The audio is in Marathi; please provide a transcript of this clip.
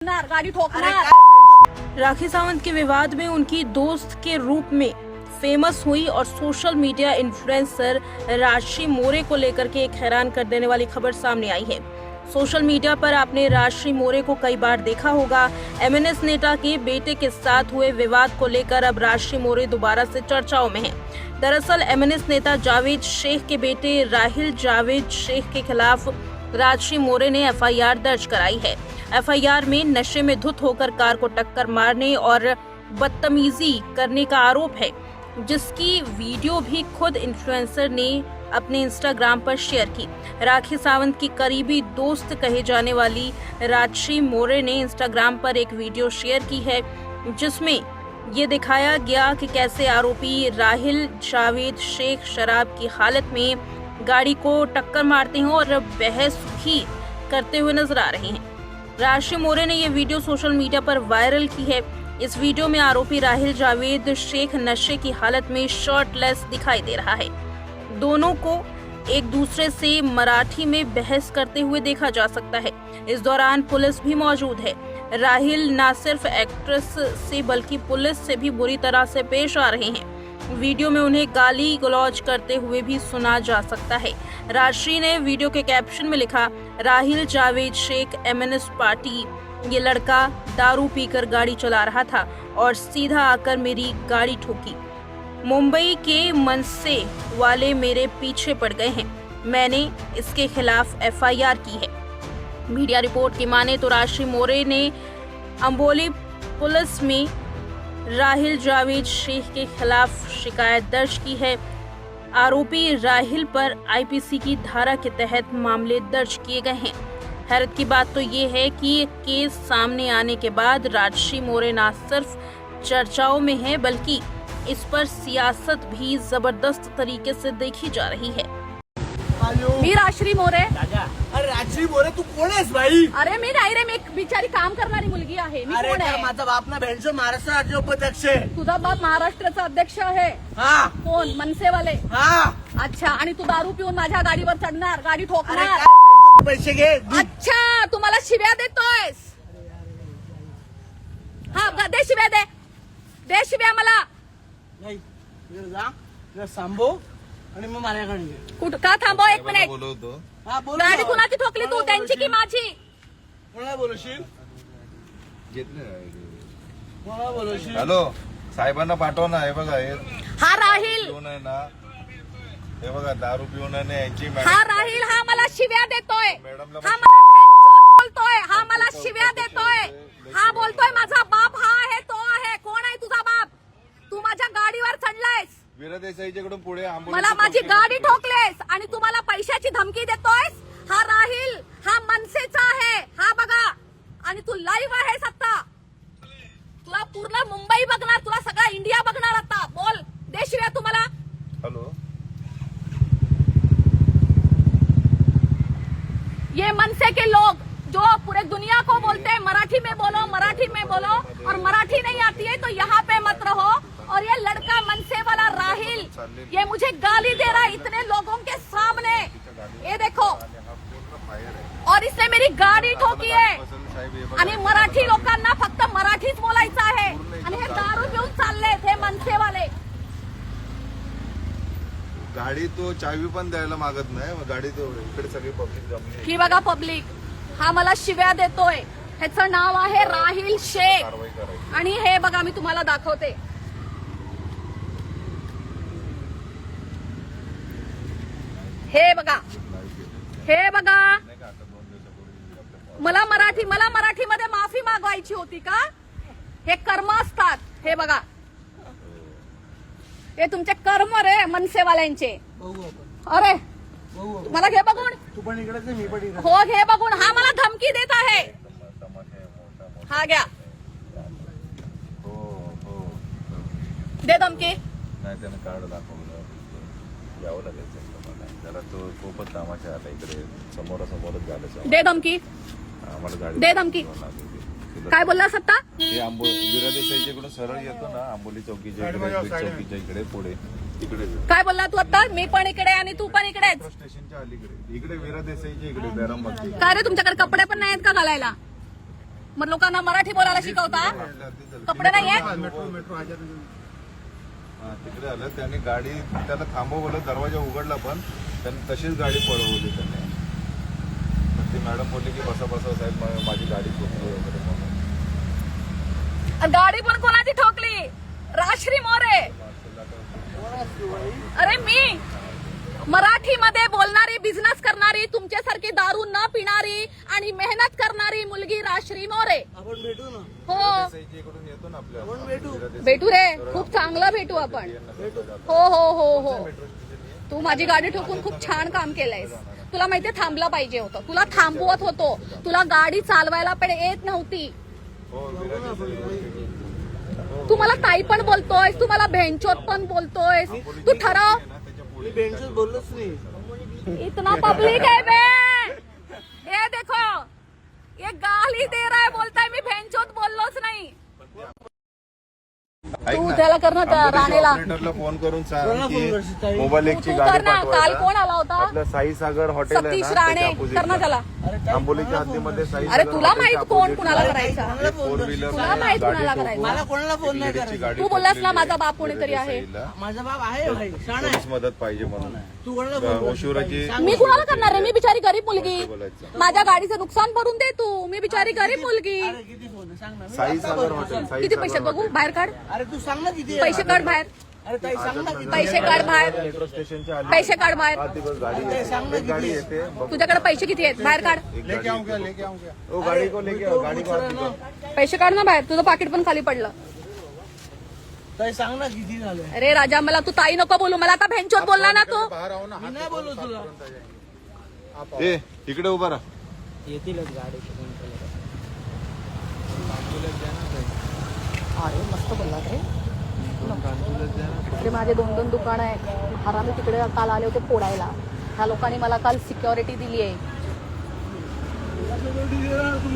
गाड़ी ठोकना। राखी सावंत के विवाद में उनकी दोस्त के रूप में फेमस हुई और social media influencer Rajshree More को लेकर के एक हैरान कर देने वाली खबर सामने आई है। सोशल मीडिया पर आपने राजश्री मोरे को कई बार देखा होगा। एमएनएस नेता के बेटे के साथ हुए विवाद को लेकर अब राजश्री मोरे दोबारा से चर्चाओं में हैं। दरअसल एमएनएस नेता जावेद शेख के बेटे राहिल जावेद शेख के खिलाफ राजश्री मोरे ने एफआईआर दर्ज कराई है। एफआईआर में नशे में धुत होकर कार को टक्कर मारने और बदतमीजी करने का आरोप है, जिसकी वीडियो भी खुद इन्फ्लुएंसर ने अपने इंस्टाग्राम पर शेयर की। राखी सावंत की करीबी दोस्त कहे जाने वाली राजश्री मोरे ने इंस्टाग्राम पर एक वीडियो शेयर की है, जिसमें ये दिखाया गया कि कैसे आरोपी राहिल जावेद शेख शराब की हालत में गाड़ी को टक्कर मारते हैं और बहस भी करते हुए नजर आ रहे हैं। राजश्री मोरे ने यह वीडियो सोशल मीडिया पर वायरल की है। इस वीडियो में आरोपी राहिल जावेद शेख नशे की हालत में शर्टलेस दिखाई दे रहा है। दोनों को एक दूसरे से मराठी में बहस करते हुए देखा जा सकता है। इस दौरान पुलिस भी मौजूद है। राहिल न सिर्फ एक्ट्रेस से बल्कि पुलिस से भी बुरी तरह से पेश आ रहे हैं। वीडियो में उन्हें गाली गलौज करते हुए भी सुना जा सकता है। राजश्री ने वीडियो के कैप्शन में लिखा, राहिल जावेद शेख एमएनएस पार्टी। ये लड़का दारू पीकर गाड़ी चला रहा था और सीधा आकर मेरी गाड़ी ठोकी। मुंबई के मनसे वाले मेरे पीछे पड़ गए हैं। मैंने इसके खिलाफ एफआईआर की है। मीडिया रिपोर्ट की माने तो राजश्री मोरे ने अंबोली पुलिस में राहिल जावेद शेख के खिलाफ शिकायत दर्ज की है। आरोपी राहिल पर आईपीसी की धारा के तहत मामले दर्ज किए गए हैं। हैरत की बात तो ये है कि ये केस सामने आने के बाद राजश्री मोरे न सिर्फ चर्चाओं में है, बल्कि इस पर सियासत भी जबरदस्त तरीके से देखी जा रही है। मी राजश्री मोरे। अरे राजश्री मोरे तू कोण आहेस भाई? अरे मी नाही रे, मी एक बिचारी काम करणारी मुलगी आहे। मी अरे कोण तर आहे? माझा बाप ना बँडचं महाराष्ट्र राज्य उपाध्यक्ष आहे। तुझा बाप महाराष्ट्राचा अध्यक्ष आहे। हा कोण? मनसेवाले। हा अच्छा, आणि तू दारू पिऊन माझ्या गाडीवर चढणार, गाडी अरे ठोकणार। काय बँडचं तू पैसे घे अच्छा, तू मला शिव्या देतोयस? हा, दे शिव्या, दे शिव्या मला। नाही इकडे जा इकडे सांभो आणि मग माझ्याकडे ये. कुठं का थांबव एक मिनिट? बोलवतो. हा बोल गाडी कुणाची ठोकली तू, त्यांची की माझी? कोणाला बोलवशील? कोणाला बोलवशील? हॅलो, साहेबांना पाठव ना. हे बघा, हे हा राहिल, पिऊन आहे ना, हे बघा दारू पिऊन आहे ना, यांची हा राहिल, हा मला शिव्या देतोय, मॅडमला हा मला भेंचोद बोलतोय, हा मला शिव्या देतोय, हा बोलतोय माझा बाप हा आहे, तो आहे. कोण आहे तुझा बाप? तू माझ्या गाडीवर चढलायस, वीरा देसाईच्याकडून पुढे आंबोली मला माझी गाडी ठोकलेस आणि तू मला पैशाची धमकी देतोयस. हा राहिल, हा मनसेचा आहे, हा बघा. आणि तू लाईव्ह आहेस आता. तुला पूर्ण मुंबई बघणार, तुला सगळा इंडिया बघणार आता. बोल, दे शिव्या तू मला. हॅलो, ये मनसे के लोग जो पूरे दुनिया को बोलते हैं मराठी में बोलो, मराठी में बोलो, और मराठी नहीं आती है तो यहाँ पे मत रहो. और ये लड़का मनसे वाला राहिल, ये मुझे गाली दे रहा है इतने लोगों के सामने. ये देखो, और इसने मेरी गाडी ठोकी आहे. आणि मराठी लोकांना फक्त मराठीच बोलायचं आहे. आणि हे दारू पिऊन चाललेत हे मनसेवाले. गाडी तो चावी पण द्यायला मागत नाही. मग गाडी तो इकडे सगळी पब्लिक जमली आहे. ही बघा पब्लिक, हा मला शिव्या देतोय. ह्याचं नाव आहे राहिल शेख. कारवाई करायची. आणि हे बघा, मी तुम्हाला दाखवते. हे बघा, हे बघा. मला मराठीमध्ये माफी मागवायची होती का? हे कर्म असतात. हे बघा, हे तुमचे कर्म रे मनसेवाल्यांचे. बघू आपण अरे बघू आपण. मला घे बघून. तू पण इकडेच आहे, मी पण इकडे. हो, घे बघून. हा मला धमकी देत आहे. हा घ्या, हो हो, दे धमकी. नाही त्यानं कार्ड दाखवलं, यावं लागेल मला. त्याला तो खूपच तमाशा आला इकडे, समोरासमोरच झालं. दे धमकी, आम्हाला गाडी दे धमकी. लागली. काय बोलला सत्ता? हे वीरा देसाईच्याकडून सरळ येतो ना, आंबोली चौकीच्या इकडे, चौकीच्या इकडे पुढे तिकडे. काय बोलला तू आता? मी पण इकडे आणि तू पण इकडेच. स्टेशनच्या अलीकडे, इकडे वीरा देसाईच्या इकडे बॅरम बघते. काय रे, तुमच्याकडे कपडे पण नाहीत का घालायला? मग लोकांना मराठी बोलायला शिकवता? कपडे नाहीये? हा, तिकडे आलं त्यांनी गाडी त्याला थांबवलं, दरवाजा उघडला पण त्यांनी तशीच गाडी पळवली त्यांनी. ती मॅडम बोलली की बसा बसा साहेब माझी गाडी चुकली वगैरे म्हणून. गाडी पण कोणाची ठोकली? राश्री मोरे. अरे मी मराठीमध्ये बोलणारी, बिझनेस करणारी, तुमच्यासारखी दारू न पिणारी आणि मेहनत करणारी मुलगी राश्री मोरे. आपण भेटू ना. हो इकडून येतो ना आपल्या आपण भेटू. भेटू रे, खूप चांगलं भेटू आपण. हो हो हो हो. तू माझी गाडी ठोकून खूप छान काम केलंयस. तुला माहितीये थांबलं पाहिजे होतं. तुला थांबवत होतो. तुला गाडी चालवायला पण येत नव्हती. तू मला ताई पण बोलतोयस, तू मला भेंचोत पण बोलतोयस. तू ठरव. मी बेंचवर बोललोच नाही. इतना पब्लिक है बे. ये देखो, ये गाली दे रहा है, बोलता है मी भेंचोत बोललोच नाही. तू त्याला कर ना, त्या राणेला ऑपरेटरला फोन करून सांग कोणाला फोन की करशील ताई? मोबाईल तू एकची कर गाडी ना. काल पाठवायला. कोण आला होता? आपलं साई सागर हॉटेल आहे सतीश ना, राणे. त्याच्या कर ना opposite त्याला. ला. आंबोलीच्या हद्दीमध्ये साई अरे सागर तुला हॉटेलच्या माहित कोण opposite कुणाला ला करायचा? कोणाला फोन फोर करशील? व्हीलर तुला माहित कुणाला करायचा? मला कोणाला फोन नाही करायचा. तू बोललास ना माझा बाप कोणीतरी आहे. माझा बाप आहे भाई, शाण आहे. पोलीस मदत पाहिजे म्हणून तू कोणाला फोन करशील? ओशिवराची मी कुणाला करणार रे? मी बिचारी गरीब मुलगी. बोलायचं. माझ्या गाडीचं नुकसान भरून दे तू. मी बिचारी गरीब मुलगी. अरे किती फोन आहे? सांग ना. मी साई आता सागर बोलतो. हॉटेल साई किती सागर पैसे बघू? हॉटेल. बाहेर काढ. आहे. अरे तू सांग ना किती आहे? पैसे काढ बाहेर. अरे ताई सांग ना किती पैसे काढ बाहेर. मेट्रो स्टेशनच्या आली पैसे काढ बाहेर. हा, ती बस गाडी येते. एक गाडी येते बघ. तुझ्याकडे पैसे किती आहेत? बाहेर काढ. एक गाडी येते. ओ गाडी को लेके आओ, गाडी को आप दिखाओ. पैसे काढ ना बाहेर. तुझं पाकिट पण खाली पडलं. ताई सांग ना किती झाले. अरे राजा, मला तू ताई नको बोलू. मला आता भेंचोत बोलला ना तू. मी नाही बोलू तुला. ए इकडे उभा राहा. येतीलच गाडी. अरे मस्त बोलला रे. अरे माझे 2-2 दुकान आहेत. हरामी तिकडे काल आले होते फोडायला. ह्या लोकांनी मला काल सिक्युरिटी दिली आहे.